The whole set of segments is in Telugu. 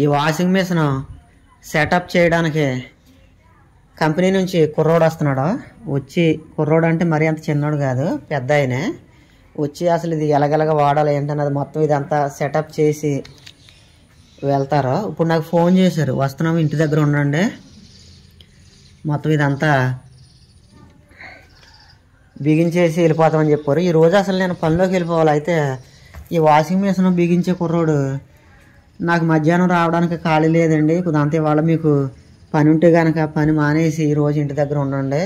ఈ వాషింగ్ మిషన్ సెటప్ చేయడానికి కంపెనీ నుంచి కుర్రోడు వస్తున్నాడు. వచ్చి కుర్రోడు అంటే మరీ అంత చిన్నోడు కాదు, పెద్ద ఆయనే. వచ్చి అసలు ఇది ఎలాగెలాగ వాడాలి ఏంటన్నది మొత్తం ఇదంతా సెటప్ చేసి వెళ్తారు. ఇప్పుడు నాకు ఫోన్ చేశారు, వస్తున్నాము ఇంటి దగ్గర ఉండండి, మొత్తం ఇదంతా బిగించేసి వెళ్ళిపోతామని చెప్పారు. ఈరోజు అసలు నేను పనిలోకి వెళ్ళిపోవాలి. అయితే ఈ వాషింగ్ మిషన్ బిగించే కుర్రోడు నాకు మధ్యాహ్నం రావడానికి ఖాళీ లేదండి, కుదంతా ఇవాళ మీకు పని ఉంటే కనుక పని మానేసి ఈరోజు ఇంటి దగ్గర ఉండండి,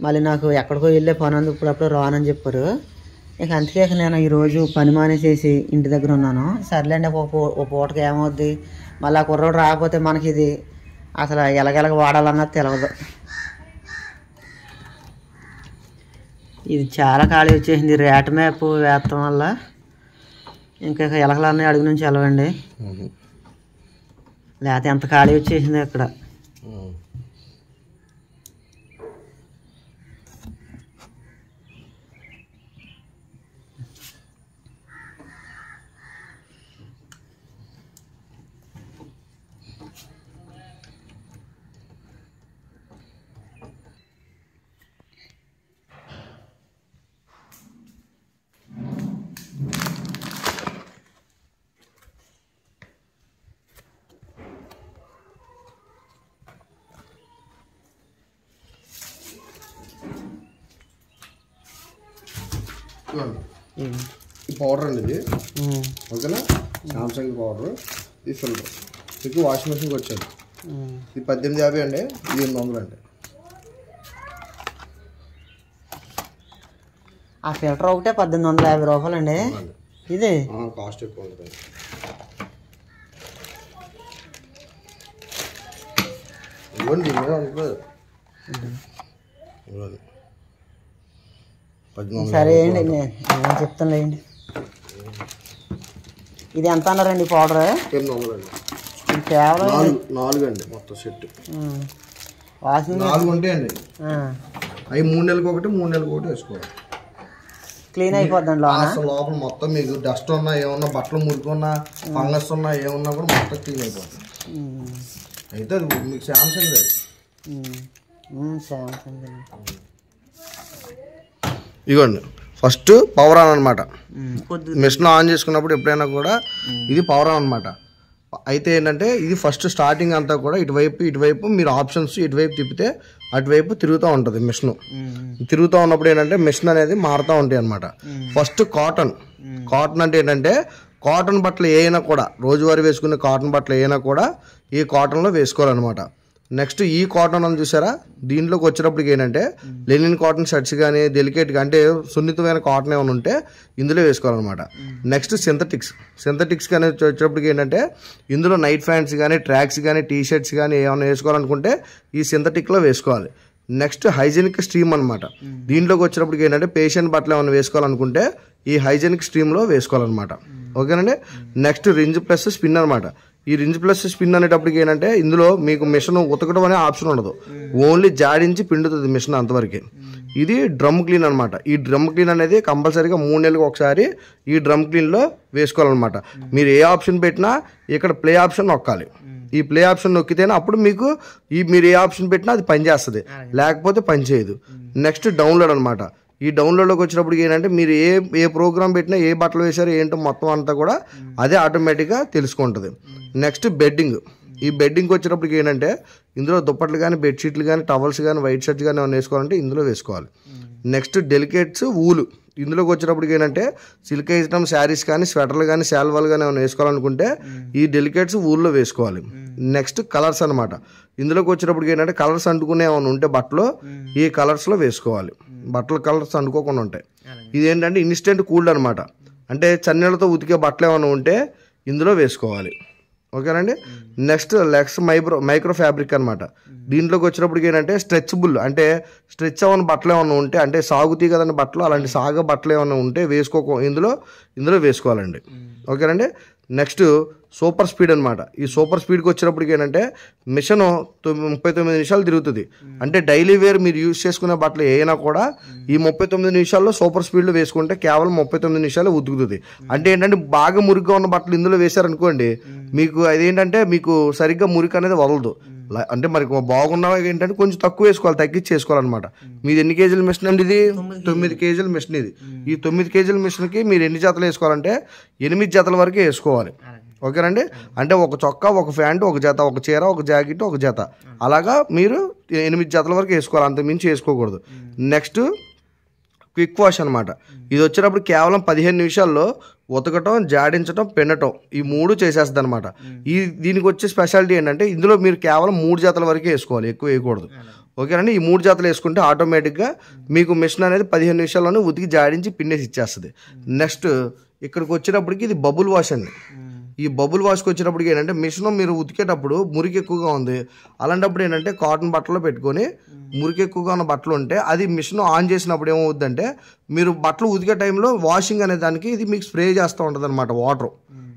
మళ్ళీ నాకు ఎక్కడికో వెళ్ళే పని ఉంది ఇప్పుడప్పుడు రానని చెప్పారు. ఇక అందుకే నేను ఈరోజు పని మానేసేసి ఇంటి దగ్గర ఉన్నాను. సర్లేండి ఒక పూటకి ఏమవుద్ది, మళ్ళీ ఆ కుర్రోడు రాకపోతే మనకి ఇది అసలు ఎలాగెలాగ వాడాలన్నది తెలియదు. ఇది చాలా ఖాళీ వచ్చేసింది. రేట్ మ్యాప్ వేస్తాం వల్ల ఇంకా ఎలకలన్నీ అడుగు నుంచి వెళ్ళవండి, లేకపోతే ఎంత ఖాళీ వచ్చేసింది అక్కడ. ఈ పౌడర్ అండి ఇది, ఓకేనా? Samsung powder. ఈ ఫిల్టర్ మీకు వాషింగ్ మెషిన్కి వచ్చాడు. ఇది 1850 అండి, ఇది 800 అండి. ఆ ఫిల్టర్ ఒకటే 1850 రూపాయలు అండి. ఇది కాస్ట్ ఎక్కువ ఉంటుంది. ఇవ్వండి సరే అండి, నేను చెప్తాను లేండి. ఇది ఎంత అన్నారండి పౌడర్? 800 అండి. కేవలం 4 అండి మొత్తం సెట్. వాషింగ్ 4 ఉంటాయండి. అవి 3 నెలలకు ఒకటి 3 నెలలకు ఒకటి వేసుకోవాలి. క్లీన్ అయిపోద్దండి అసలు లోపల మొత్తం మీకు డస్ట్ ఉన్నా ఏమన్నా బట్టలు మురుకున్నా ఫంగస్ ఉన్నా ఏమన్నా కూడా మొత్తం క్లీన్ అయిపోతుంది. అయితే అది మీకు సామ్సంగ్ లేదు. సామ్సంగ్ ఇదిగోండి, ఫస్ట్ పవర్ ఆన్ అనమాట. మిషన్ ఆన్ చేసుకున్నప్పుడు ఎప్పుడైనా కూడా ఇది పవర్ ఆన్ అనమాట. అయితే ఏంటంటే ఇది ఫస్ట్ స్టార్టింగ్ అంతా కూడా ఇటువైపు మీరు ఆప్షన్స్ ఇటువైపు తిప్పితే అటువైపు తిరుగుతూ ఉంటుంది మిషన్. తిరుగుతూ ఉన్నప్పుడు ఏంటంటే మిషన్ అనేది మారుతూ ఉంటాయి అనమాట. ఫస్ట్ కాటన్ అంటే ఏంటంటే కాటన్ బట్టలు ఏమైనా కూడా రోజువారీ వేసుకునే కాటన్ బట్టలు ఏమైనా కూడా ఈ కాటన్లో వేసుకోవాలన్నమాట. నెక్స్ట్ ఈ కాటన్ అని చూసారా, దీంట్లోకి వచ్చేటప్పటికి ఏంటంటే లెనిన్ కాటన్ షర్ట్స్ కానీ డెలికేట్గా అంటే సున్నితమైన కాటన్ ఏమైనా ఉంటే ఇందులో వేసుకోవాలన్నమాట. నెక్స్ట్ సింథటిక్స్ కానీ వచ్చేటప్పటికి ఏంటంటే ఇందులో నైట్ ప్యాంట్స్ కానీ ట్రాక్స్ కానీ టీ షర్ట్స్ కానీ ఏమైనా వేసుకోవాలనుకుంటే ఈ సింథటిక్లో వేసుకోవాలి. నెక్స్ట్ హైజెనిక్ స్ట్రీమ్ అనమాట. దీంట్లోకి వచ్చేటప్పటికి ఏంటంటే పేషెంట్ బట్టలు ఏమైనా వేసుకోవాలనుకుంటే ఈ హైజెనిక్ స్ట్రీమ్లో వేసుకోవాలన్నమాట. ఓకేనండి. నెక్స్ట్ రింజ్ ప్లస్ స్పిన్ అనమాట. ఈ రింజ్ ప్లస్ స్పిన్ అనేటప్పటికి ఏంటంటే ఇందులో మీకు మిషన్ ఉతకడం అనే ఆప్షన్ ఉండదు, ఓన్లీ జాడించి పిండుతుంది మిషన్ అంతవరకు. ఇది డ్రమ్ క్లీన్ అనమాట. ఈ డ్రమ్ క్లీన్ అనేది కంపల్సరీగా 3 నెలలకు ఒకసారి ఈ డ్రమ్ క్లీన్లో వేసుకోవాలన్నమాట. మీరు ఏ ఆప్షన్ పెట్టినా ఇక్కడ ప్లే ఆప్షన్ నొక్కాలి. ఈ ప్లే ఆప్షన్ నొక్కితేనే అప్పుడు మీకు మీరు ఏ ఆప్షన్ పెట్టినా అది పనిచేస్తుంది, లేకపోతే పనిచేయదు. నెక్స్ట్ డౌన్లోడ్ అనమాట. ఈ డౌన్లోడ్లోకి వచ్చినప్పటికి ఏంటంటే మీరు ఏ ప్రోగ్రామ్ పెట్టినా ఏ బట్టలు వేసారో ఏంటో మొత్తం అంతా కూడా అదే ఆటోమేటిక్గా తెలుసుకుంటుంది. Next bedding. ఈ బెడ్డింగ్కి వచ్చేటప్పటికి ఏంటంటే ఇందులో దుప్పట్లు కానీ బెడ్షీట్లు కానీ టవల్స్ కానీ వైట్ షర్ట్స్ కానీ ఏమైనా వేసుకోవాలంటే ఇందులో వేసుకోవాలి. Next delicates wool. ఇందులోకి వచ్చేటప్పటికి ఏంటంటే సిల్క్ ఐటమ్ శారీస్ కానీ స్వెటర్లు కానీ శాల్వాలు కానీ ఏమైనా వేసుకోవాలనుకుంటే ఈ డెలికేట్స్ వూల్లో వేసుకోవాలి. నెక్స్ట్ కలర్స్ అనమాట. ఇందులోకి వచ్చేటప్పటికి ఏంటంటే కలర్స్ అంటుకునే ఏమైనా ఉంటే బట్టలు ఈ కలర్స్లో వేసుకోవాలి. బట్టలు కలర్స్ అంటుకోకుండా ఉంటాయి. ఇదేంటంటే ఇన్స్టెంట్ కూల్డ్ అనమాట. అంటే చన్నీళ్ళతో ఉతికే బట్టలు ఏమైనా ఉంటే ఇందులో వేసుకోవాలి. ఓకేనండి. నెక్స్ట్ మైక్రో ఫ్యాబ్రిక్ అనమాట. దీంట్లోకి వచ్చినప్పటికి ఏంటంటే స్ట్రెచబుల్ అంటే స్ట్రెచ్ అవ్వని బట్టలు ఏమైనా ఉంటే అంటే సాగుతీ కదండి బట్టలు, అలాంటి సాగ బట్టలు ఏమైనా ఉంటే ఇందులో వేసుకోవాలండి. ఓకేనండి. నెక్స్ట్ సూపర్ స్పీడ్ అనమాట. ఈ సూపర్ స్పీడ్కి వచ్చినప్పటికి ఏంటంటే మిషన్ 39 నిమిషాలు తిరుగుతుంది. అంటే డైలీ వేర్ మీరు యూజ్ చేసుకునే బట్టలు ఏమైనా కూడా ఈ 39 నిమిషాల్లో సూపర్ స్పీడ్లో వేసుకుంటే కేవలం 39 నిమిషాలు ఉతుకుతుంది. అంటే ఏంటంటే బాగా మురిగ్గా ఉన్న బట్టలు ఇందులో వేశారనుకోండి మీకు అదేంటంటే మీకు సరిగ్గా మురికి అనేది వదలదు. అంటే మరి బాగున్నా ఏంటంటే కొంచెం తక్కువ వేసుకోవాలి, తగ్గించి వేసుకోవాలన్నమాట. మీది ఎన్ని కేజీల మిషన్ అండి? ఇది 9 కేజీల మిషన్. ఇది ఈ 9 కేజీల మిషన్కి మీరు ఎన్ని జతలు వేసుకోవాలంటే 8 జతల వరకు వేసుకోవాలి. ఓకేనండి. అంటే ఒక చొక్కా, ఒక ప్యాంటు, ఒక జత, ఒక చీర, ఒక జాకెట్, ఒక జత, అలాగా మీరు 8 జతల వరకు వేసుకోవాలి, అంతకుమించి వేసుకోకూడదు. నెక్స్ట్ క్విక్ వాష్ అనమాట. ఇది వచ్చినప్పుడు కేవలం 15 నిమిషాల్లో ఉతకటం, జాడించటం, పిండటం ఈ 3 చేసేస్తుంది అనమాట. దీనికి వచ్చే స్పెషాలిటీ ఏంటంటే ఇందులో మీరు కేవలం 3 జతల వరకే వేసుకోవాలి, ఎక్కువ వేయకూడదు. ఓకేనండి. ఈ 3 జతలు వేసుకుంటే ఆటోమేటిక్గా మీకు మిషన్ అనేది 15 నిమిషాల్లోనే ఉతికి జాడించి పిండేసి ఇచ్చేస్తుంది. నెక్స్ట్ ఇక్కడికి వచ్చినప్పటికి ఇది బబుల్ వాష్ అండి. ఈ బబుల్ వాష్కి వచ్చినప్పటికి ఏంటంటే మిషన్ మీరు ఉతికేటప్పుడు మురికి ఎక్కువగా ఉంది, అలాంటప్పుడు ఏంటంటే కాటన్ బట్టలో పెట్టుకొని మురికి ఎక్కువగా ఉన్న బట్టలు ఉంటే అది మిషన్ ఆన్ చేసినప్పుడు ఏమవుద్దంటే మీరు బట్టలు ఉతికే టైంలో వాషింగ్ అనే దానికి ఇది మీకు స్ప్రే చేస్తూ ఉంటుంది అనమాట.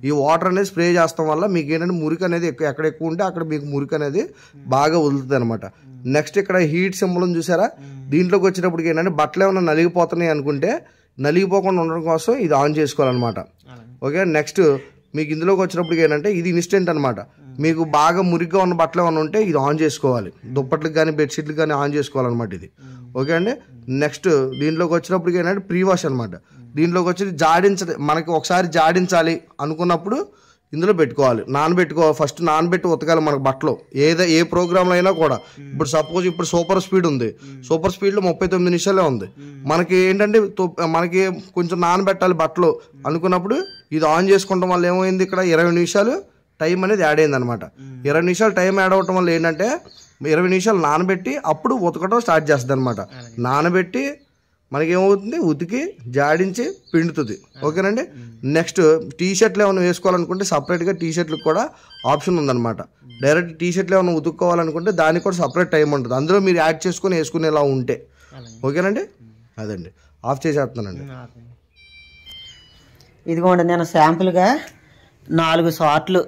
ఈ వాటర్ అనేది స్ప్రే చేస్తాం వల్ల మీకు ఏంటంటే మురికి అనేది ఎక్కడ ఎక్కువ ఉంటే అక్కడ మీకు మురికి అనేది బాగా వదులుతుంది అనమాట. నెక్స్ట్ ఇక్కడ హీట్ సింబల్ చూసారా? దీంట్లోకి వచ్చినప్పటికి ఏంటంటే బట్టలు ఏమైనా నలిగిపోతున్నాయి అనుకుంటే నలిగిపోకుండా ఉండడం కోసం ఇది ఆన్ చేసుకోవాలన్నమాట. ఓకే. నెక్స్ట్ మీకు ఇందులోకి వచ్చినప్పటికి ఏంటంటే ఇది ఇన్స్టెంట్ అనమాట. మీకు బాగా మురిగ్గా ఉన్న బట్టలు ఏమైనా ఉంటే ఇది ఆన్ చేసుకోవాలి, దుప్పట్లకు కానీ బెడ్షీట్లకు కానీ ఆన్ చేసుకోవాలన్నమాట ఇది. ఓకే అండి. నెక్స్ట్ దీంట్లోకి వచ్చినప్పటికి ఏంటంటే ప్రీ వాష్ అనమాట. దీంట్లోకి వచ్చి జాడించడం, మనకి ఒకసారి జాడించాలి అనుకున్నప్పుడు ఇందులో పెట్టుకోవాలి, నానబెట్టుకోవాలి. ఫస్ట్ నానబెట్టి ఉతకాలి మనకు బట్టలు. ఏ ప్రోగ్రాంలో అయినా కూడా ఇప్పుడు సపోజ్ ఇప్పుడు సూపర్ స్పీడ్ ఉంది, సూపర్ స్పీడ్లో 39 నిమిషాలే ఉంది. మనకి ఏంటంటే మనకి కొంచెం నానబెట్టాలి బట్టలు అనుకున్నప్పుడు ఇది ఆన్ చేసుకోవడం వల్ల ఏమైంది, ఇక్కడ 20 నిమిషాలు టైం అనేది యాడ్ అయింది అనమాట. 20 నిమిషాలు టైం యాడ్ అవ్వటం వల్ల ఏంటంటే 20 నిమిషాలు నానబెట్టి అప్పుడు ఉతకడం స్టార్ట్ చేస్తుంది అనమాట. నానబెట్టి మనకి ఏమవుతుంది, ఉతికి జాడించి పిండుతుంది. ఓకేనండి. నెక్స్ట్ టీ షర్ట్లు ఏమైనా వేసుకోవాలనుకుంటే సపరేట్గా టీ షర్ట్లకు కూడా ఆప్షన్ ఉందన్నమాట. డైరెక్ట్ టీ షర్ట్లు ఏమైనా ఉతుక్కోవాలనుకుంటే దానికి కూడా సపరేట్ టైం ఉంటుంది, అందులో మీరు యాడ్ చేసుకుని వేసుకునేలా ఉంటే. ఓకేనండి. అదండి, ఆఫ్ చేసేస్తున్నానండి. ఇదిగోండి నేను శాంపుల్గా 4 షార్ట్లు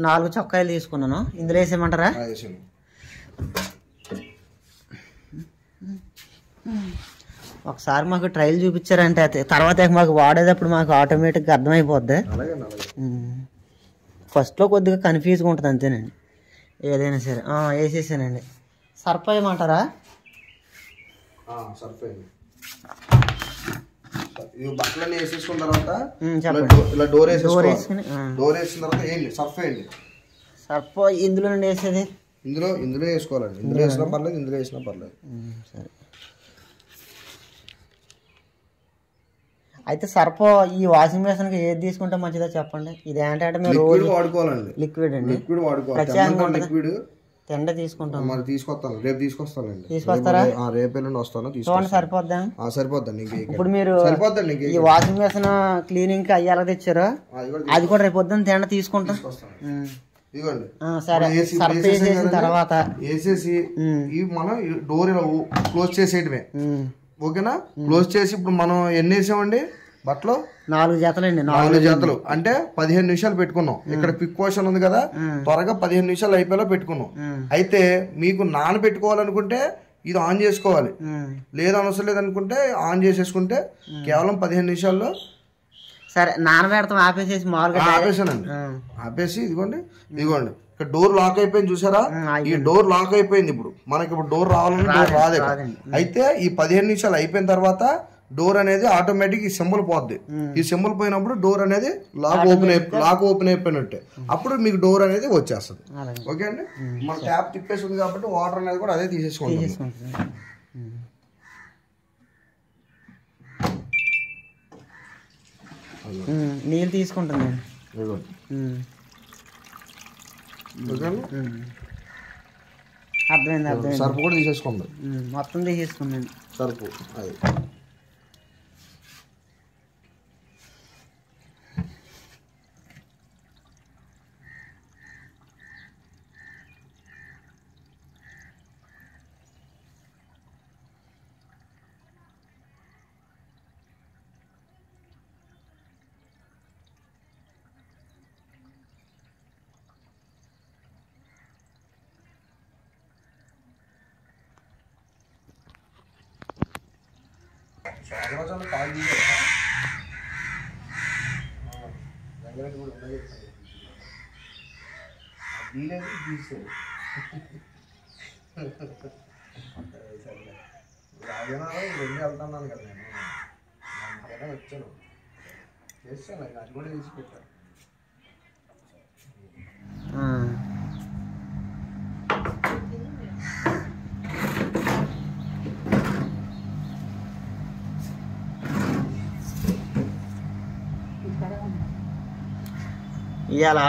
4 చొక్కాయలు తీసుకున్నాను. ఇందులో వేసేయమంటారా? ఒకసారి మాకు ట్రయల్ చూపించారంటే తర్వాత మాకు వాడేటప్పుడు మాకు ఆటోమేటిక్గా అర్థమైపోద్ది. ఫస్ట్లో కొద్దిగా కన్ఫ్యూజ్గా ఉంటుంది అంతేనండి. ఏదైనా సరే వేసేసానండి. సర్ఫ్ వేయమంటారా? బట్టలన్నీ వేసేసుకున్న తర్వాత చెప్పండి. డోర్ వేసుకుని డోర్ వేసిన తర్వాత ఏంటి సర్ఫ్ వేయండి. సర్ఫ్ ఇందులో నుండి వేసేది ఇందులో వేసుకోవాలండి. ఇందులో వేసినా పర్లేదు, ఇందులో వేసినా పర్లేదు. సరే. అయితే సర్ఫ్ ఈ వాషింగ్ మిషన్కి ఏది తీసుకుంటే మంచిదో చెప్పండి. ఇది ఏంటంటే మీరు రోజు వాడుకోవాలండి. లిక్విడ్ అండి. లిక్విడ్ వాడుకోవాలి. లిక్విడ్ తెండ తీసుకుంటాం. మరి తీసుకొస్తాను, రేపు తీసుకొస్తానండి. తీసుకొస్తారా? రేపు ఎల్లుండి వస్తాను. చూడండి సరిపోద్దా? సరిపోద్దండి. ఇప్పుడు మీరు ఈ వాషింగ్ మిషన్ క్లీనింగ్ కి అయ్యాల తెచ్చారు, అది కూడా రేపు పొద్దున్న తెండ తీసుకుంటాం. ఇదిగోండి. సరే. సర్ఫ్ వేసేసిన తర్వాత వేసేసి మనం డోర్ ఇలా క్లోజ్ చేసేయడమే. ఓకేనా? క్లోజ్ చేసి ఇప్పుడు మనం ఎన్ని వేసామండి బట్టలు? 4 జతలండి. 4 జతలు అంటే 15 నిమిషాలు పెట్టుకున్నాం. ఇక్కడ పిక్ వాషన్ ఉంది కదా, త్వరగా 15 నిమిషాలు అయిపోయేలా పెట్టుకున్నాం. అయితే మీకు నానబెట్టుకోవాలనుకుంటే ఇది ఆన్ చేసుకోవాలి, లేదా అవసరం లేదనుకుంటే ఆన్ చేసేసుకుంటే కేవలం 15 నిమిషాల్లో. సరే, నానబెడతాం. ఆపేసేసి మామూలుగా ఆపేసానండి. ఆపేసి ఇదిగోండి ఇక్కడ డోర్ లాక్ అయిపోయింది చూసారా? ఈ డోర్ లాక్ అయిపోయింది. ఇప్పుడు మనకి ఇప్పుడు డోర్ రావాలని డోర్ రాదే. అయితే ఈ 15 నిమిషాలు అయిపోయిన తర్వాత డోర్ అనేది ఆటోమేటిక్ ఈ సింబల్ పోద్ది. ఈ సింబల్ పోయినప్పుడు డోర్ అనేది లాక్ ఓపెన్ అయిపోయినట్టే. అప్పుడు మీకు డోర్ అనేది వచ్చేస్తుంది. ఓకే అండి. మన ట్యాప్ తిప్పేస్తుంది కాబట్టి వాటర్ అనేది కూడా అదే తీసేసుకుంటుంది. నీళ్ళు తీసుకుంటుంది. అర్థమైంది. సర్ఫ్ కూడా తీసేసుకోండి. మొత్తం తీసేసుకుందండి సర్ఫ్. అది కాల్ వెళ్తున్నాను కదా నేను అందుకనే వచ్చాను చేస్తాను అది కూడా తీసి పెట్టాను. ఇవాళ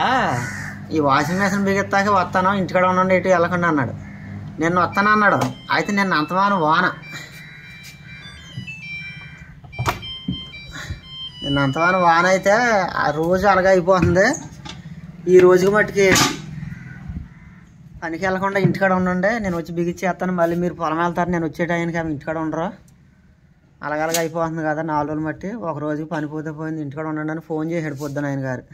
ఈ వాషింగ్ మెషిన్ బిగెత్తాక వస్తాను, ఇంటికాడ ఉండండి, ఇటు వెళ్ళకుండా అన్నాడు. నిన్న వస్తాను అన్నాడు. అయితే నిన్న అంతమానం వాన, నిన్న అంతమానం వాన అయితే ఆ రోజు అలాగే అయిపోతుంది. ఈ రోజుకి మట్టుకి పనికి వెళ్ళకుండా ఇంటికాడ ఉండండి, నేను వచ్చి బిగిచ్చేస్తాను, మళ్ళీ మీరు పొలం వెళ్తారు, నేను వచ్చే టైంకి ఆమె ఇంటికాడ ఉండరు, అలాగలాగ అయిపోతుంది కదా 4 రోజులు మట్టి. ఒక రోజుకి పని పోతే పోయింది, ఇంటికాడ ఉండండి అని ఫోన్ చేసాడు పొద్దున ఆయన గారు.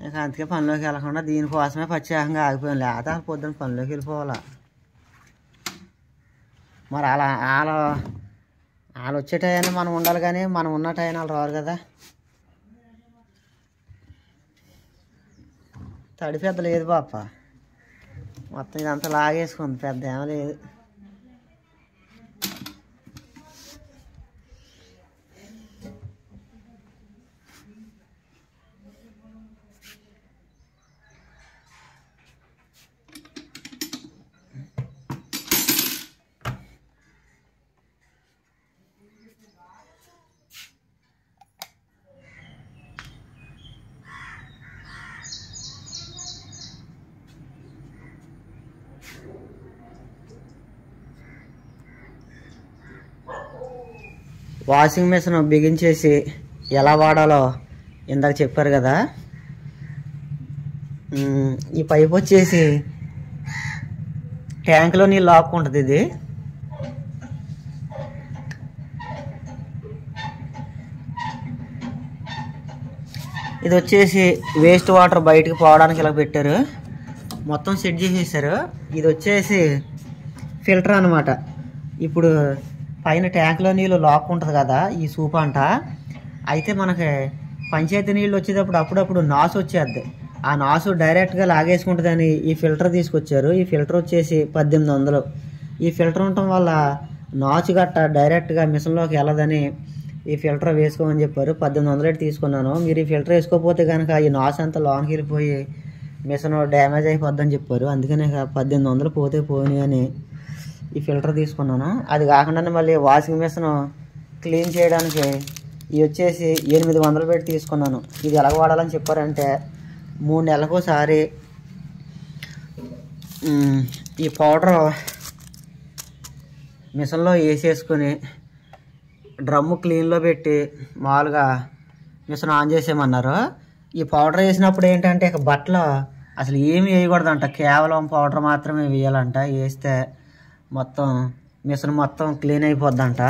ఇక అందుకే పనిలోకి వెళ్ళకుండా దీనికోసమే ప్రత్యేకంగా ఆగిపోయాను, లేకపోతే పొద్దున్న పనిలోకి వెళ్ళిపోవాలా. మరి వాళ్ళు వచ్చే టైంని మనం ఉండాలి, కానీ మనం ఉన్న టైం వాళ్ళు రారు కదా. తడి పెద్ద లేదు పాప, మొత్తం ఇదంతా లాగేసుకుంది, పెద్ద ఏమీ లేదు. వాషింగ్ మెషిన్ బిగించేసి ఎలా వాడాలో ఇందాక చెప్పారు కదా. ఈ పైప్ వచ్చేసి ట్యాంక్లో నీళ్ళు లాక్కుంటుంది. ఇది వచ్చేసి వేస్ట్ వాటర్ బయటకు పోవడానికి ఇలా పెట్టారు, మొత్తం సెట్ చేసేసారు. ఇది వచ్చేసి ఫిల్టర్ అనమాట. ఇప్పుడు పైన ట్యాంక్లో నీళ్ళు లాక్కుంటుంది కదా ఈ సూప్ అంట, అయితే మనకి పంచాయతీ నీళ్ళు వచ్చేటప్పుడు అప్పుడప్పుడు నాసు వచ్చేద్ది, ఆ నాసు డైరెక్ట్గా లాగేసుకుంటుందని ఈ ఫిల్టర్ తీసుకొచ్చారు. ఈ ఫిల్టర్ వచ్చేసి 1800. ఈ ఫిల్టర్ ఉండటం వల్ల నాచు గట్ట డైరెక్ట్గా మిషన్లోకి వెళ్ళదని ఈ ఫిల్టర్ వేసుకోమని చెప్పారు. 1800 తీసుకున్నాను. మీరు ఈ ఫిల్టర్ వేసుకోకపోతే కనుక ఈ నాసు అంతా లోనికి వెళ్ళిపోయి మిషన్ డ్యామేజ్ అయిపోద్దని చెప్పారు. అందుకనే 1800 పోతే పోని అని ఈ ఫిల్టర్ తీసుకున్నాను. అది కాకుండా మళ్ళీ వాషింగ్ మిషన్ క్లీన్ చేయడానికి ఇవి వచ్చేసి 800 పెట్టి తీసుకున్నాను. ఇది ఎలాగ వాడాలని చెప్పారంటే 3 నెలలకోసారి ఈ పౌడర్ మిషన్లో వేసేసుకొని డ్రమ్ము క్లీన్లో పెట్టి మామూలుగా మిషన్ ఆన్ చేసేయమన్నారు. ఈ పౌడర్ వేసినప్పుడు ఏంటంటే ఇక బట్టలు అసలు ఏమి వేయకూడదంట, కేవలం పౌడర్ మాత్రమే వేయాలంట. వేస్తే మొత్తం మిషన్ మొత్తం క్లీన్ అయిపోద్దంట.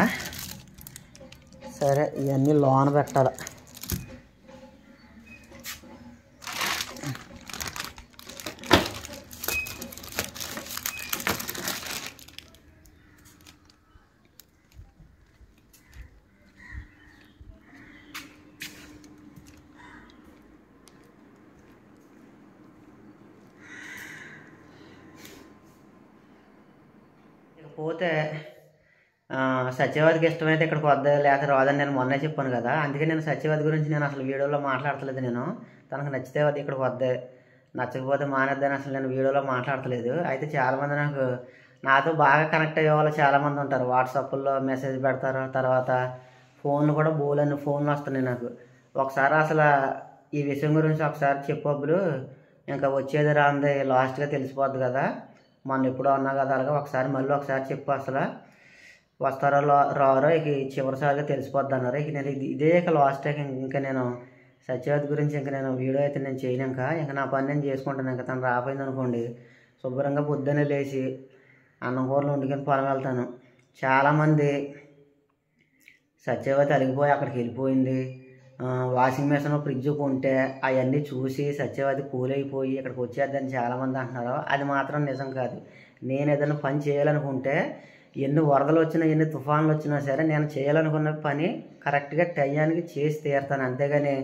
సరే ఇవన్నీ లోన పెట్టాలి. పోతే సత్యవాదికి ఇష్టమైతే ఇక్కడికి వద్ద లేక రాదని నేను మొన్నే చెప్పాను కదా. అందుకే నేను సత్యవాది గురించి నేను అసలు వీడియోలో మాట్లాడతలేదు. నేను తనకు నచ్చితే అది ఇక్కడికి వద్దే, నచ్చకపోతే మానేద్దని అసలు నేను వీడియోలో మాట్లాడతలేదు. అయితే చాలామంది నాతో బాగా కనెక్ట్ అయ్యే వాళ్ళు చాలామంది ఉంటారు. వాట్సాప్లో మెసేజ్ పెడతారు, తర్వాత ఫోన్లు కూడా బోలన్ని ఫోన్లు వస్తున్నాయి నాకు. ఒకసారి అసలు ఈ విషయం గురించి ఒకసారి చెప్పప్పుడు ఇంకా వచ్చేది రాంది లాస్ట్గా తెలిసిపోద్ది కదా. మొన్న ఎప్పుడో అన్నా కదా, అలాగా మళ్ళీ ఒకసారి చెప్పు అసలు వస్తారో రారో ఇక చివరిసారిగా తెలిసిపోద్ది అన్నారు. ఇక నేను ఇదే ఇక లాస్ట్ ఇంకా నేను సత్యవతి గురించి ఇంకా నేను వీడియో అయితే నేను చేయను. ఇంకా నా పని నేను చేసుకుంటాను. ఇంకా తను రాపోయింది అనుకోండి, శుభ్రంగా పొద్దున్నే లేచి అన్నం కూరలు వండుకొని పొలం వెళ్తాను. చాలామంది సత్యవతి అలిగిపోయి అక్కడికి వెళ్ళిపోయింది, వాషింగ్ మెషిన్ ఫ్రిడ్జ్ కొంటే అవన్నీ చూసి సత్యవతి కూల్ అయిపోయి ఇక్కడికి వచ్చేద్దని చాలామంది అంటున్నారు. అది మాత్రం నిజం కాదు. నేను ఏదైనా పని చేయాలనుకుంటే ఎన్ని వరదలు వచ్చినా ఎన్ని తుఫాన్లు వచ్చినా సరే నేను చేయాలనుకున్న పని కరెక్ట్గా టైంకి చేసి తీరుతాను. అంతేగాని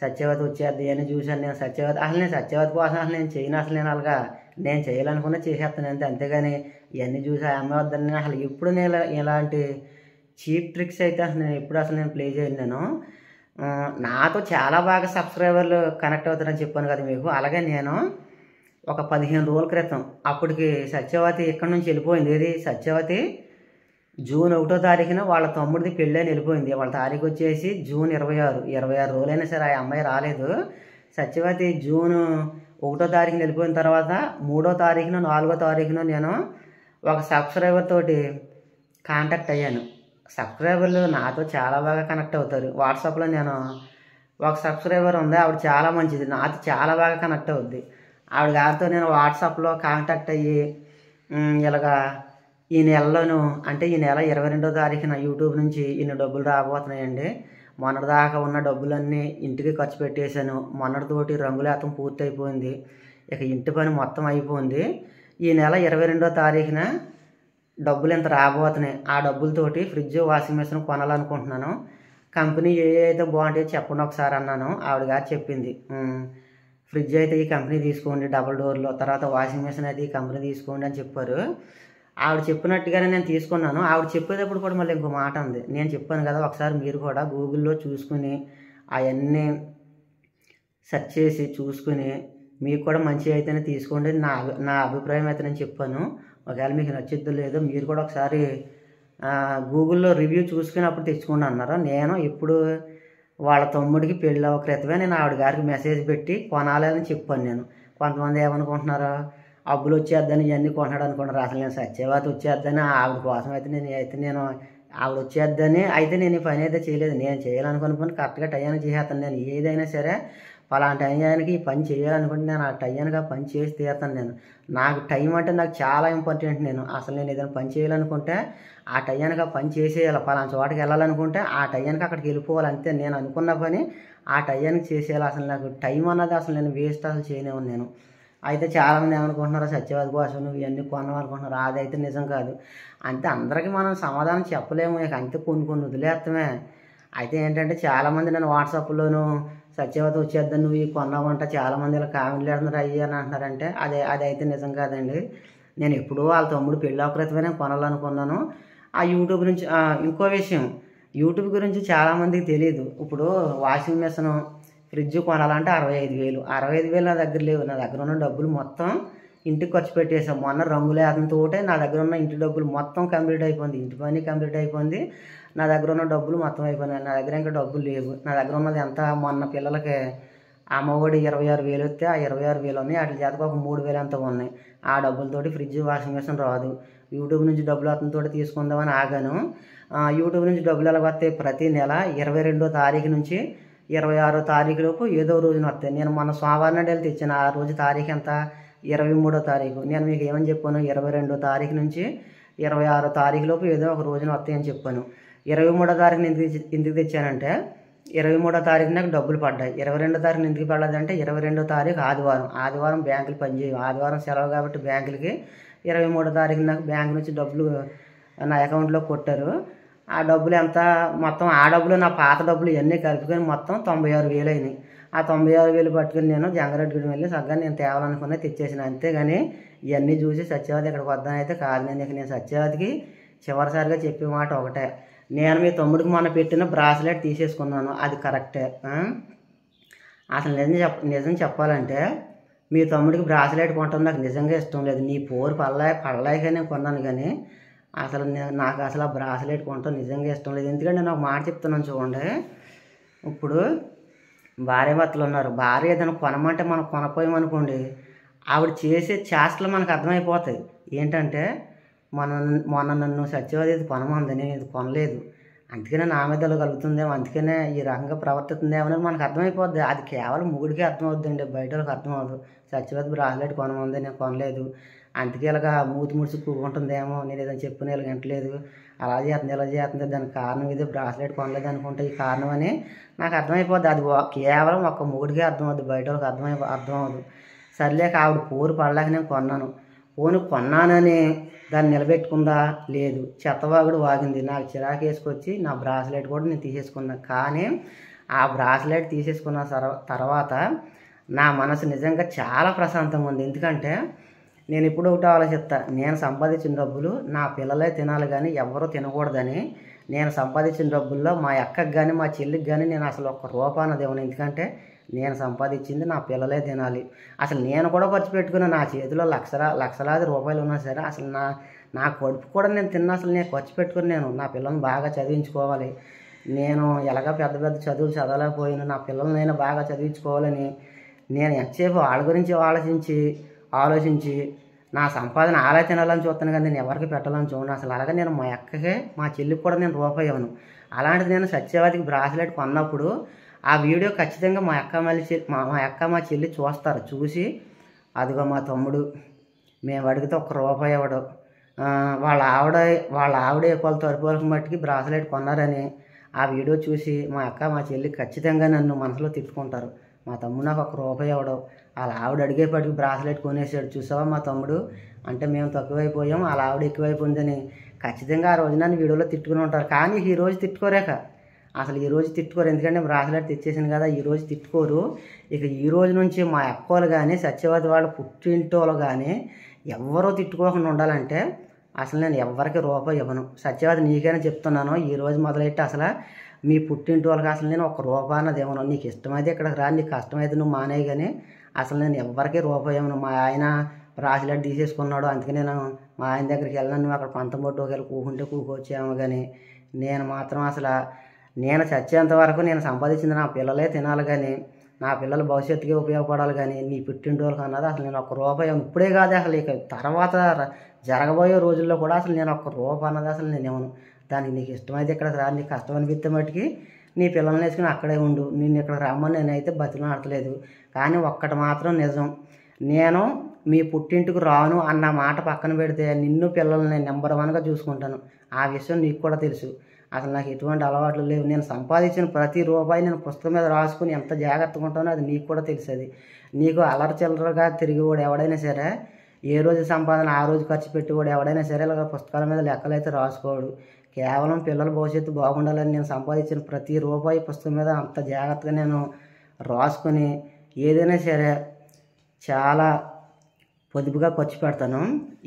సత్యవతి వచ్చేది అని చూశాను నేను. సత్యవతి అసలు నేను సత్యవతి కోసం అసలు నేను చేయను. అసలు నేను అలాగా నేను చేయాలనుకున్నా చేసేస్తాను అంతే. అంతేగాని ఇవన్నీ చూసి ఆ అమ్మాయి వద్దని అసలు ఎప్పుడు నేను ఇలాంటి చీప్ ట్రిక్స్ అయితే అసలు నేను ఎప్పుడు అసలు నేను ప్లే చేయను నేను. నాతో చాలా బాగా సబ్స్క్రైబర్లు కనెక్ట్ అవుతారని చెప్పాను కదా మీకు. అలాగే నేను ఒక 15 రోజుల క్రితం అప్పటికి సత్యవతి ఇక్కడ నుంచి వెళ్ళిపోయింది. ఏది సత్యవతి జూన్ 1వ తారీఖున వాళ్ళ తమ్ముడిది పెళ్ళి అని వెళ్ళిపోయింది. వాళ్ళ తారీఖు వచ్చేసి జూన్ 26 రోజులైనా సరే ఆ అమ్మాయి రాలేదు. సత్యవతి జూన్ 1వ తారీఖున వెళ్ళిపోయిన తర్వాత 3వ తారీఖున 4వ తారీఖున నేను ఒక సబ్స్క్రైబర్ తోటి కాంటాక్ట్ అయ్యాను. సబ్స్క్రైబర్లు నాతో చాలా బాగా కనెక్ట్ అవుతారు. వాట్సాప్లో నేను ఒక సబ్స్క్రైబర్ ఉంది, ఆవిడ చాలా మంచిది, నాతో చాలా బాగా కనెక్ట్ అవుద్ది. ఆవిడ గారితో నేను వాట్సాప్లో కాంటాక్ట్ అయ్యి ఇలాగా ఈ నెలలోను అంటే ఈ నెల 22వ తారీఖున యూట్యూబ్ నుంచి ఇన్ని డబ్బులు రాబోతున్నాయండి. మొన్నటిదాకా ఉన్న డబ్బులన్నీ ఇంటికి ఖర్చు పెట్టేశాను. మొన్నటితోటి రంగులేతం పూర్తి అయిపోయింది. ఇక ఇంటి పని మొత్తం అయిపోయింది. ఈ నెల 22వ తారీఖున డబ్బులు ఎంత రాబోతున్నాయి. ఆ డబ్బులతోటి ఫ్రిడ్జ్ వాషింగ్ మెషిన్ కొనాలనుకుంటున్నాను. కంపెనీ ఏ అయితే బాగుంటాయో చెప్పండి ఒకసారి అన్నాను. ఆవిడ గారు చెప్పింది, ఫ్రిడ్జ్ అయితే ఈ కంపెనీ తీసుకోండి డబుల్ డోర్లో, తర్వాత వాషింగ్ మెషిన్ అయితే ఈ కంపెనీ తీసుకోండి అని చెప్పారు. ఆవిడ చెప్పినట్టుగానే నేను తీసుకున్నాను. ఆవిడ చెప్పేటప్పుడు కూడా మళ్ళీ ఇంకో మాట ఉంది. నేను చెప్పాను కదా ఒకసారి మీరు కూడా గూగుల్లో చూసుకుని అవన్నీ సెర్చ్ చేసి చూసుకుని మీకు కూడా మంచి అయితేనే తీసుకోండి నా అభిప్రాయం అయితే నేను చెప్పాను. ఒకవేళ మీకు నచ్చిద్దో లేదో మీరు కూడా ఒకసారి గూగుల్లో రివ్యూ చూసుకుని అప్పుడు తెచ్చుకోండి అన్నారు. నేను ఇప్పుడు వాళ్ళ తమ్ముడికి పెళ్ళి అవ్వ క్రితమే నేను ఆవిడ గారికి మెసేజ్ పెట్టి కొనాలని చెప్పాను నేను. కొంతమంది ఏమనుకుంటున్నారు, అబ్బులు వచ్చేద్దని ఇవన్నీ కొన్నాడు అనుకుంటారు. అసలు నేను సత్యవతి వచ్చేద్దని ఆవిడ కోసం అయితే నేను ఆవిడ వచ్చేద్దని అయితే నేను ఈ పని అయితే చేయలేదు. నేను చేయాలనుకున్న పని కరెక్ట్గా టైంకి చేసేస్తాను. నేను ఏదైనా సరే పలానా టైంకి ఈ పని చేయాలనుకుంటే నేను ఆ టైంకి ఆ పని చేసి తీరుతాను. నేను నాకు టైం అంటే నాకు చాలా ఇంపార్టెంట్. నేను అసలు నేను ఏదైనా పని చేయాలనుకుంటే ఆ టైంకి ఆ పని చేసేయాలి. పలానా చోటకి వెళ్ళాలనుకుంటే ఆ టైంకి అక్కడికి వెళ్ళిపోవాలి. అంతే నేను అనుకున్న పని ఆ టైంకి చేసేయాలి. అసలు నాకు టైం అన్నది అసలు నేను వేస్ట్ అసలు చేయనివ్వను నేను. అయితే చాలామంది ఏమనుకుంటున్నారు, సత్యవతి కోసం నువ్వు ఇవన్నీ కొన్నావు అనుకుంటున్నారు. అదైతే నిజం కాదు. అంతే అందరికీ మనం సమాధానం చెప్పలేము. ఇక అంతే కొన్ని వదిలేస్తామే. అయితే ఏంటంటే చాలామంది నేను వాట్సాప్లోను సత్యవతి వచ్చేద్దని నువ్వు కొన్నావంట చాలామంది ఇలా కామెంట్లు పెడుతున్నారు అయ్యి అని అంటున్నారంటే అదైతే నిజం కాదండి. నేను ఎప్పుడూ వాళ్ళ తమ్ముడు పెళ్ళి అప్రతమే నేను కొనాలనుకున్నాను. ఆ యూట్యూబ్ నుంచి ఇంకో విషయం, యూట్యూబ్ గురించి చాలామందికి తెలియదు. ఇప్పుడు వాషింగ్ మెషిన్ ఫ్రిడ్జ్ కొనాలంటే 65,000 నా దగ్గర లేవు. నా దగ్గర ఉన్న డబ్బులు మొత్తం ఇంటికి ఖర్చు పెట్టేసాం. మొన్న రంగులేతంతో నా దగ్గర ఉన్న ఇంటి డబ్బులు మొత్తం కంప్లీట్ అయిపోయింది. ఇంటి పని కంప్లీట్ అయిపోయింది. నా దగ్గర ఉన్న డబ్బులు మొత్తం అయిపోయినాయి. నా దగ్గర ఇంకా డబ్బులు లేవు. నా దగ్గర ఉన్నది ఎంత, మొన్న పిల్లలకి అమ్మఒడి 26,000 వస్తే ఆ 26,000 ఉన్నాయి. వాటి చేతకు ఒక 3,000 అంతా ఉన్నాయి. ఆ డబ్బులతోటి ఫ్రిడ్జ్ వాషింగ్ మెషిన్ రాదు. యూట్యూబ్ నుంచి డబ్బులు అతనితో తీసుకుందామని ఆగాను. యూట్యూబ్ నుంచి డబ్బులు ఎలా వస్తాయి, ప్రతి నెల 22వ తారీఖు నుంచి 26వ తారీఖు లోపు ఏదో రోజున వస్తాయి. నేను మొన్న సోమవారం నాడు వెళ్ళి తెచ్చాను. ఆ రోజు తారీఖు ఎంత, 23వ తారీఖు. నేను మీకు ఏమని చెప్పాను, 22వ తారీఖు నుంచి 26వ తారీఖు లోపు ఏదో ఒక రోజున వస్తాయని చెప్పాను. 23వ తారీఖున ఎందుకు తెచ్చానంటే 23వ తారీఖు నాకు డబ్బులు పడ్డాయి. 22వ తారీఖున ఎందుకు పడలేదంటే 22వ తారీఖు ఆదివారం బ్యాంకులు పనిచేయవు. ఆదివారం సెలవు కాబట్టి బ్యాంకులకి 23వ తారీఖున నాకు బ్యాంకు నుంచి డబ్బులు నా అకౌంట్లో కొట్టారు. ఆ డబ్బులు ఎంత, మొత్తం ఆ డబ్బులు నా పాత డబ్బులు ఇవన్నీ కలుపుకొని మొత్తం 96,000 అయినాయి. ఆ 96,000 పట్టుకుని నేను జంగారెడ్డిగూడెం వెళ్ళి సగ్గా నేను తేవాలనుకున్నా తెచ్చేసిన. అంతేగాని ఇవన్నీ చూసి సత్యవతి ఇక్కడికి వద్దాని అయితే కాదు. నేను సత్యవతికి చివరిసారిగా చెప్పే మాట ఒకటే, నేను మీ తమ్ముడికి మొన్న పెట్టిన బ్రాస్లెట్ తీసేసుకున్నాను, అది కరెక్టే. అసలు నిజం చెప్పాలంటే మీ తమ్ముడికి బ్రాస్లెట్ కొంటాను నాకు నిజంగా ఇష్టం లేదు. నీ పోరు పడలేక నేను కొన్నాను, కానీ అసలు నాకు అసలు ఆ బ్రాస్లెట్ కొంటాను నిజంగా ఇష్టం లేదు. ఎందుకంటే నేను ఒక మాట చెప్తున్నాను చూడండి. ఇప్పుడు భార్య భర్తలు ఉన్నారు. భార్య ఏదైనా కొనమంటే మనం కొనపోయామనుకోండి, ఆవిడ చేసే చేష్టలు మనకు అర్థమైపోతాయి. ఏంటంటే మొన్న నన్ను సత్యవతి ఇది కొనమంది, నేను ఇది కొనలేదు, అందుకనే నా మీద కలుగుతుందేమో, అందుకనే ఈ రకంగా ప్రవర్తిస్తుందేమో అనేది మనకు అర్థమైపోద్ది. అది కేవలం మొగుడికే అర్థమవుద్దండి, బయట వాళ్ళకి అర్థం అవ్వదు. సత్యవతి బ్రాస్లెట్ కొనమంది, నేను కొనలేదు, అందుకే ఇలాగా మూతి ముడిచి కూకుంటుందేమో, నేను ఏదైనా చెప్పిన వీళ్ళకి వింటలేదు, అలా చేస్తుంది ఇలా చేస్తుంది, దానికి కారణం ఇది, బ్రాస్లెట్ కొనలేదు అనుకుంటే ఈ కారణం అని నాకు అర్థమైపోద్ది. అది కేవలం ఒక్క మొగుడికే అర్థమవుద్ది, బయట వాళ్ళకి అర్థం అవ్వదు. సర్లేక ఆవిడ పోరు పడలేక నేను కొన్నాను. కొన్నానని దాన్ని నిలబెట్టుకుందా, లేదు, చెత్తవాగుడు వాగింది. నాకు చిరాకు వేసుకొచ్చి నా బ్రాస్లెట్ కూడా నేను తీసేసుకున్నాను. కానీ ఆ బ్రాస్లెట్ తీసేసుకున్న తర్వాత నా మనసు నిజంగా చాలా ప్రశాంతంగా ఉంది. ఎందుకంటే నేను ఇప్పుడు ఒకటి ఆలోచిస్తా, నేను సంపాదించిన డబ్బులు నా పిల్లలే తినాలి కానీ ఎవరూ తినకూడదని. నేను సంపాదించిన డబ్బుల్లో మా అక్కకి కానీ మా చెల్లికి కానీ నేను అసలు ఒక్క రూపాయి దేవుని. ఎందుకంటే నేను సంపాదించింది నా పిల్లలే తినాలి. అసలు నేను కూడా ఖర్చు పెట్టుకున్న నా చేతిలో లక్షలాది రూపాయలు ఉన్నా సరే అసలు నా కడుపు కూడా నేను తిన్నా. అసలు నేను ఖర్చు పెట్టుకుని నేను నా పిల్లల్ని బాగా చదివించుకోవాలి. నేను ఎలాగ పెద్ద పెద్ద చదువులు చదవలేకపోయినా నా పిల్లల్ని నేను బాగా చదివించుకోవాలని నేను ఎంతసేపు వాళ్ళ గురించి ఆలోచించి నా సంపాదన ఆలా తినాలని చూస్తాను కానీ నేను ఎవరికి పెట్టాలని చూడను. అసలు అలాగే నేను మా అక్కకే మా చెల్లికి కూడా నేను రూపాయి ఇవ్వను. అలాంటిది నేను సత్యవతికి బ్రాస్లెట్ కొన్నప్పుడు ఆ వీడియో ఖచ్చితంగా మా అక్క మా చెల్లి చూస్తారు. చూసి అదిగో మా తమ్ముడు మేము అడిగితే ఒక్క రూపాయి ఇవ్వడు, వాళ్ళ ఆవిడ వాళ్ళ తరపులకు మట్టికి బ్రాస్లెట్ కొన్నారని ఆ వీడియో చూసి మా అక్క మా చెల్లి ఖచ్చితంగా నన్ను మనసులో తిట్టుకుంటారు. మా తమ్ముడు నాకు ఒక్క రూపాయి ఇవ్వడు, వాళ్ళ ఆవిడ అడిగేపటికి బ్రాస్లెట్ కొనేసాడు, చూసావా మా తమ్ముడు అంటే మేము తక్కువైపోయాం వాళ్ళ ఆవిడ ఎక్కువైపోయిందని ఖచ్చితంగా ఆ రోజు నన్ను వీడియోలో తిట్టుకుని ఉంటారు. కానీ ఈ రోజు తిట్టుకోరేక అసలు ఈ రోజు తిట్టుకోరు. ఎందుకంటే బ్రాస్లెట్ తెచ్చేసాను కదా, ఈ రోజు తిట్టుకోరు. ఇక ఈ రోజు నుంచి మా అక్కలు కానీ సత్యవతి వాళ్ళ పుట్టింటోళ్ళు కానీ ఎవరో తిట్టుకోకుండా ఉండాలంటే అసలు నేను ఎవరికి రూపాయి ఇవ్వను. సత్యవతి నీకైనా చెప్తున్నాను, ఈ రోజు మొదలెట్టి అసలు మీ పుట్టింటి వాళ్ళకి అసలు నేను ఒక్క రూపాయి అన్నది ఇవ్వను. నీకు ఇష్టమైతే ఇక్కడికి రా, నీకు కష్టమైతే నువ్వు మానేయి, కానీ అసలు నేను ఎవరికి రూపాయి ఇవ్వను. మా ఆయన బ్రాస్లెట్ తీసేసుకున్నాడు, అందుకే నేను మా ఆయన దగ్గరికి వెళ్ళాను, నువ్వు అక్కడ పంతం పొట్టు ఒకవేళ కూకుంటే కూకొచ్చాము. కానీ నేను మాత్రం అసలు నేను చచ్చేంత వరకు నేను సంపాదించింది నా పిల్లలే తినాలి కానీ నా పిల్లల భవిష్యత్తుకి ఉపయోగపడాలి. కానీ నీ పుట్టింటి వాళ్ళకి అన్నది అసలు నేను ఒక్క రూపాయి ఇప్పుడే కాదు, అసలు ఇక తర్వాత జరగబోయే రోజుల్లో కూడా అసలు నేను ఒక్క రూపాయి అన్నది అసలు నేను ఇవ్వను. దానికి నీకు ఇష్టమైతే ఇక్కడికి రా, నీకు కష్టం అనిపిస్తే మట్టుకి నీ పిల్లల్ని వేసుకుని అక్కడే ఉండు, నిన్ను ఇక్కడికి రమ్మని నేనైతే బతిమాడట్లేదు. కానీ ఒక్కటి మాత్రం నిజం, నేను మీ పుట్టింటికి రాను అన్న మాట పక్కన పెడితే నిన్ను పిల్లల్ని నెంబర్ 1గా చూసుకుంటాను. ఆ విషయం నీకు కూడా తెలుసు. అసలు నాకు ఎటువంటి అలవాట్లు లేవు. నేను సంపాదించిన ప్రతి రూపాయి నేను పుస్తకం మీద రాసుకుని ఎంత జాగ్రత్తగా ఉంటానో అది నీకు కూడా తెలుస్తుంది. నీకు అల్లరి చిల్లరగా తిరిగివాడు ఎవడైనా సరే, ఏ రోజు సంపాదన ఆ రోజు ఖర్చు పెట్టేవాడు ఎవడైనా సరే ఇలాగ పుస్తకాల మీద లెక్కలు అయితే రాసుకోడు. కేవలం పిల్లల భవిష్యత్తు బాగుండాలని నేను సంపాదించిన ప్రతి రూపాయి పుస్తకం మీద అంత జాగ్రత్తగా నేను రాసుకొని ఏదైనా సరే చాలా పొదుపుగా ఖర్చు పెడతాను.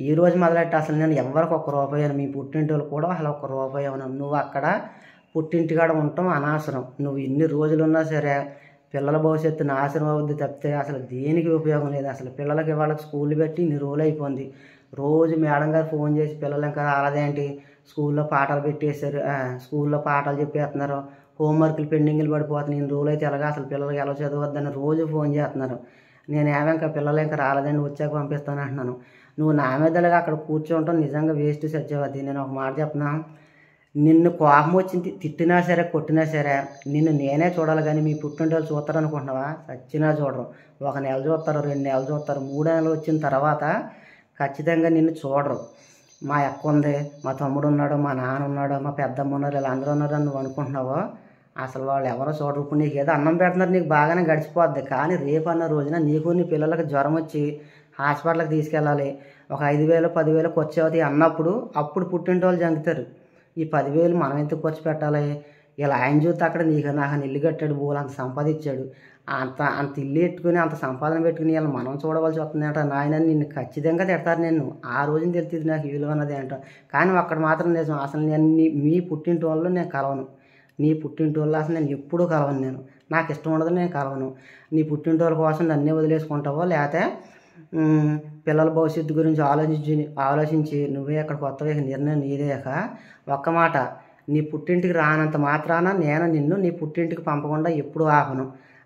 ఈ రోజు మొదలెట్టి అసలు నేను ఎవరికి ఒక్క రూపాయి ఇవ్వను. మీ పుట్టింటి వాళ్ళు కూడా అసలు ఒక్క రూపాయి ఇవ్వను. నువ్వు అక్కడ పుట్టింటికాడ ఉండటం అనవసరం. నువ్వు ఇన్ని రోజులు ఉన్నా సరే పిల్లల భవిష్యత్తు నాశనం అవుద్ది తప్పితే అసలు దేనికి ఉపయోగం లేదు. అసలు పిల్లలకి వాళ్ళకి స్కూల్ పెట్టి ఇన్ని రోజులు అయిపోయింది. రోజు మేడం గారు ఫోన్ చేసి పిల్లలు ఇంకా రాలేదేంటి, స్కూల్లో పాఠాలు పెట్టేశారు, స్కూల్లో పాఠాలు చెప్పేస్తున్నారు, హోంవర్క్లు పెండింగ్లు పడిపోతున్నాయి, ఇన్ని రోజులు అయితే ఎలాగా అసలు పిల్లలకి ఎలా చదవద్దని రోజు ఫోన్ చేస్తున్నారు. నేను ఇంకా పిల్లలు ఇంకా రాలేదండి వచ్చాక పంపిస్తాను అంటున్నాను. నువ్వు నా మీదలుగా అక్కడ కూర్చోవటం నిజంగా వేస్ట్ సత్యవతి. నేను ఒక మాట చెప్పనా, నిన్ను కోపం వచ్చి తిట్టినా సరే కొట్టినా సరే నిన్ను నేనే చూడాలి కానీ మీ పుట్టింటి వాళ్ళు చూస్తారు అనుకుంటున్నావా? చచ్చినా చూడరు. 1 నెల చూస్తారు, 2 నెలలు చూస్తారు, 3 నెలలు వచ్చిన తర్వాత ఖచ్చితంగా నిన్ను చూడరు. మా అక్క ఉంది, మా తమ్ముడు ఉన్నాడు, మా నాన్న ఉన్నాడు, మా పెద్దమ్మ ఉన్నారు, ఇలా అందరూ ఉన్నారు అని నువ్వు అనుకుంటున్నావో అసలు వాళ్ళు ఎవరో చూడరు. ఇప్పుడు నీకు ఏదో అన్నం పెడుతున్నారు, నీకు బాగానే గడిచిపోద్ది. కానీ రేపు అన్న రోజున నీకు నీ పిల్లలకి జ్వరం వచ్చి హాస్పిటల్కి తీసుకెళ్ళాలి, ఒక 5,000 10,000 ఖర్చు అవుతాయి అన్నప్పుడు అప్పుడు పుట్టింటి వాళ్ళు జంకుతారు. ఈ 10,000 మనం ఎందుకు ఖర్చు పెట్టాలి? ఇలా ఆయన చూస్తే అక్కడ నాకు ఇల్లు కట్టాడు, బోలు అంత సంపాదించాడు, అంత ఇల్లు పెట్టుకుని అంత సంపాదన పెట్టుకుని ఇలా మనం చూడవలసి వస్తుంది అంట. నాయన నిన్ను ఖచ్చితంగా తిడతారు. నేను ఆ రోజున తెలుస్తుంది నాకు విలువ అన్నది అంట. కానీ అక్కడ మాత్రం నిజం, అసలు నేను మీ పుట్టింటి వాళ్ళు నేను కలవను. నీ పుట్టింటి వాళ్ళు అసలు నేను ఎప్పుడూ కలవను. నేను నాకు ఇష్టం ఉండదు, నేను కలవను. నీ పుట్టింటి వాళ్ళ కోసం నన్నే వదిలేసుకుంటావో లేకపోతే పిల్లల భవిష్యత్తు గురించి ఆలోచించి నువ్వే అక్కడ కొత్తగా నిర్ణయం నీదేక ఒక్క మాట, నీ పుట్టింటికి రానంత మాత్రాన నేను నిన్ను నీ పుట్టింటికి పంపకుండా ఎప్పుడూ ఆపను.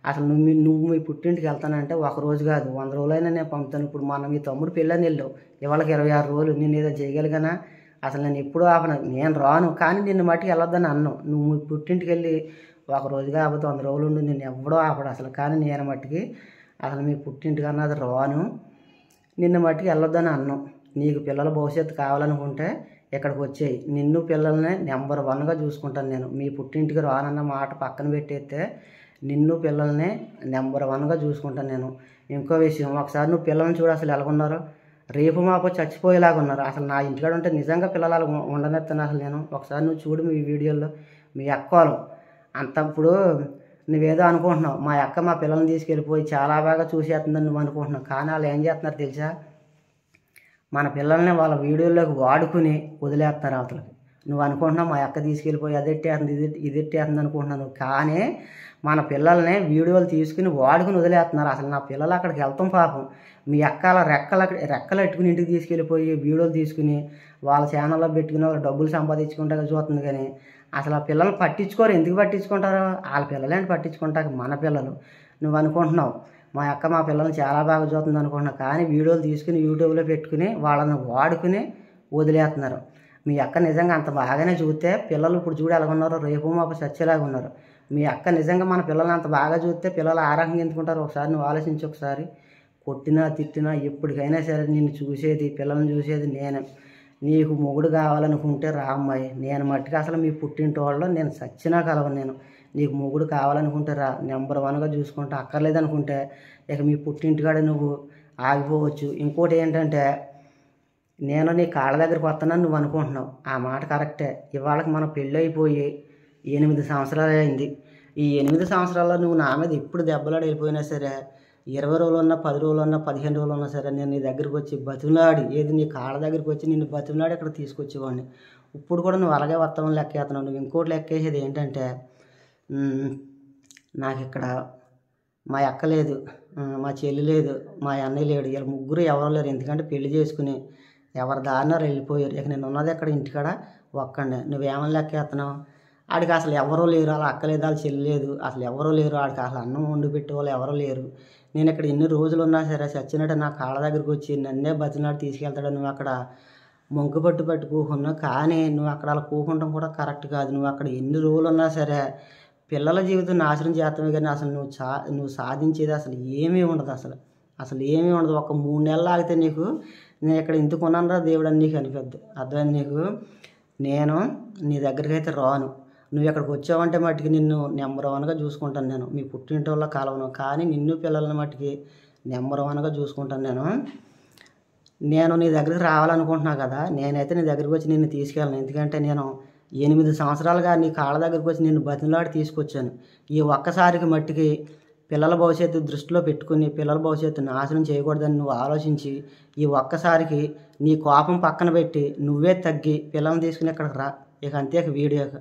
అసలు నువ్వు మీ పుట్టింటికి వెళ్తానంటే 1 రోజు కాదు 100 రోజులైనా నేను పంపుతాను. ఇప్పుడు మనం మీ తమ్ముడు పెళ్ళని వెళ్ళావు, ఇవాళకి 26 రోజులు, నేను ఏదో చేయగలిగానా? అసలు నేను ఎప్పుడూ ఆపను, నేను రాను. కానీ నిన్ను మట్టికి వెళ్ళొద్దని అన్ను. నువ్వు మీ పుట్టింటికి వెళ్ళి 1 రోజు కాకపోతే 100 రోజులు ఉండి నిన్ను ఎవడో ఆపడు అసలు. కానీ నేను మట్టికి అసలు మీ పుట్టింటికి అన్నది రాను, నిన్ను మట్టికి వెళ్ళొద్దని అన్నం. నీకు పిల్లల భవిష్యత్తు కావాలనుకుంటే ఇక్కడికి వచ్చేయి, నిన్ను పిల్లల్ని నెంబర్ 1గా చూసుకుంటాను నేను. మీ పుట్టింటికి రానన్న మాట పక్కన పెట్టేస్తే నిన్ను పిల్లల్ని నెంబర్ 1గా చూసుకుంటాను నేను. ఇంకో విషయం, ఒకసారి నువ్వు పిల్లల్ని చూడు అసలు ఎలాగున్నారో, రేపు మాకు చచ్చిపోయేలాగా ఉన్నారు. అసలు నా ఇంటికాడ ఉంటే నిజంగా పిల్లలు ఉండనెత్తాను అసలు నేను. ఒకసారి నువ్వు చూడు మీ వీడియోల్లో మీ అక్కలు అంత. ఇప్పుడు నువ్వేదో అనుకుంటున్నావు మా అక్క మా పిల్లల్ని తీసుకెళ్ళిపోయి చాలా బాగా చూసేస్తుందని నువ్వు అనుకుంటున్నావు. కానీ వాళ్ళు ఏం చేస్తున్నారు తెలుసా, మన పిల్లల్ని వాళ్ళ వీడియోలోకి వాడుకుని వదిలేస్తున్నారు అవతలకి. నువ్వు అనుకుంటున్నావు మా అక్క తీసుకెళ్ళిపోయి అదెట్టేస్తుంది ఇది ఎట్టేస్తుంది అనుకుంటున్నాను, కానీ మన పిల్లల్ని వీడియోలు తీసుకుని వాడుకుని వదిలేస్తున్నారు. అసలు నా పిల్లలు అక్కడికి వెళ్తాం పాపం, మీ అక్క అలా రెక్కలు ఎట్టుకుని ఇంటికి తీసుకెళ్ళిపోయి వీడియోలు తీసుకుని వాళ్ళ ఛానల్లో పెట్టుకుని వాళ్ళ డబ్బులు సంపాదించుకుంటా చూస్తుంది. కానీ అసలు ఆ పిల్లల్ని పట్టించుకోరు. ఎందుకు పట్టించుకుంటారు? వాళ్ళ పిల్లలేంటి పట్టించుకుంటారు, మన పిల్లలు. నువ్వు అనుకుంటున్నావు మా అక్క మా పిల్లల్ని చాలా బాగా చూస్తుంది అనుకుంటున్నావు, కానీ వీడియోలు తీసుకుని యూట్యూబ్లో పెట్టుకుని వాళ్ళని వాడుకుని వదిలేస్తున్నారు. మీ అక్క నిజంగా అంత బాగానే చూస్తే పిల్లలు ఇప్పుడు చూడు ఎలా ఉన్నారు, రేపు మాపు చచ్చేలాగా ఉన్నారు. మీ అక్క నిజంగా మన పిల్లల్ని అంత బాగా చూస్తే పిల్లలు ఆ రకంగా ఎందుకుంటారు ఒకసారి నువ్వు ఆలోచించి. ఒకసారి కొట్టినా తిట్టినా ఎప్పటికైనా సరే నిన్ను చూసేది, పిల్లల్ని చూసేది నేనే. నీకు మొగుడు కావాలనుకుంటే రా అమ్మాయి, నేను మట్టుకు అసలు మీ పుట్టింటి వాళ్ళు నేను చచ్చినా కలవను. నేను నీకు మొగుడు కావాలనుకుంటే రా, నెంబర్ 1గా చూసుకుంటా. అక్కర్లేదనుకుంటే ఇక మీ పుట్టింటికాడే నువ్వు ఆగిపోవచ్చు. ఇంకోటి ఏంటంటే, నేను నీ కాళ్ళ దగ్గరికి వస్తానని నువ్వు అనుకుంటున్నావు, ఆ మాట కరెక్టే. ఇవాళకి మన పెళ్ళి అయిపోయి 8 సంవత్సరాలు అయింది. ఈ 8 సంవత్సరాల్లో నువ్వు నా మీద ఇప్పుడు దెబ్బలాడి వెళ్ళిపోయినా సరే, 20 రోజులు ఉన్నా 10 రోజులు ఉన్నా 15 రోజులు ఉన్నా సరే నేను నీ దగ్గరికి వచ్చి బతిమలాడి, ఏది నీ కాళ్ళ దగ్గరికి వచ్చి నిన్ను బతిమలాడి ఇక్కడ తీసుకొచ్చేవాడిని. ఇప్పుడు కూడా నువ్వు అలాగే వస్తామని లెక్కేస్తున్నావు. నువ్వు ఇంకోటి లెక్కేసేది ఏంటంటే, నాకు ఇక్కడ మా అక్క లేదు, మా చెల్లి లేదు, మా అన్నయ్య లేడు, వీళ్ళ ముగ్గురు ఎవరు లేరు. ఎందుకంటే పెళ్లి చేసుకుని ఎవరి దారినారు వెళ్ళిపోయారు. ఇక నేను ఉన్నది అక్కడ ఇంటికాడ ఒక్కడే. నువ్వేమని లెక్కేస్తున్నావు? ఆడికి అసలు ఎవరూ లేరు, అలా అక్క లేదు, వాళ్ళ చెల్లి లేదు, అసలు ఎవరూ లేరు. ఆడికి అసలు అన్నం వండి పెట్టే వాళ్ళు ఎవరూ లేరు. నేను ఇక్కడ ఎన్ని రోజులు ఉన్నా సరే చచ్చినట్టు నా కాళ్ళ దగ్గరికి వచ్చి నన్నే బతినాడు తీసుకెళ్తాడు. నువ్వు అక్కడ మొంకు పట్టు కూకున్నావు, కానీ నువ్వు అక్కడ అలా కూకుంటాం కూడా కరెక్ట్ కాదు. నువ్వు అక్కడ ఎన్ని రోజులు ఉన్నా సరే పిల్లల జీవితం నాశనం చేస్తామే, కానీ అసలు నువ్వు సాధించేది అసలు ఏమీ ఉండదు. అసలు ఏమీ ఉండదు. ఒక 3 నెలలు ఆగితే నీకు నేను ఇక్కడ ఎందుకు ఉన్నాను రా దేవుడు అని నీకు అనిపిద్దు. అర్థమైంది నీకు? నేను నీ దగ్గరికి అయితే రాను. నువ్వు ఇక్కడికి వచ్చావంటే మట్టుకి నిన్ను నెంబర్ 1గా చూసుకుంటాను నేను. మీ పుట్టింటి వల్ల కలవను, కానీ నిన్ను పిల్లలని మట్టుకి నెంబర్ 1గా చూసుకుంటాను నేను నీ దగ్గరికి రావాలనుకుంటున్నావు కదా, నేనైతే నీ దగ్గరికి వచ్చి నిన్ను తీసుకెళ్ళను. ఎందుకంటే నేను 8 సంవత్సరాలుగా నీ కాళ్ళ దగ్గరికి వచ్చి నిన్ను బతిమలాడి తీసుకొచ్చాను. ఈ ఒక్కసారికి మట్టికి పిల్లల భవిష్యత్తు దృష్టిలో పెట్టుకుని పిల్లల భవిష్యత్తు నాశనం చేయకూడదని నువ్వు ఆలోచించి ఈ ఒక్కసారికి నీ కోపం పక్కన పెట్టి నువ్వే తగ్గి పిల్లల్ని తీసుకుని ఇక్కడికి రా. ఇక అంతే వీడియోకి.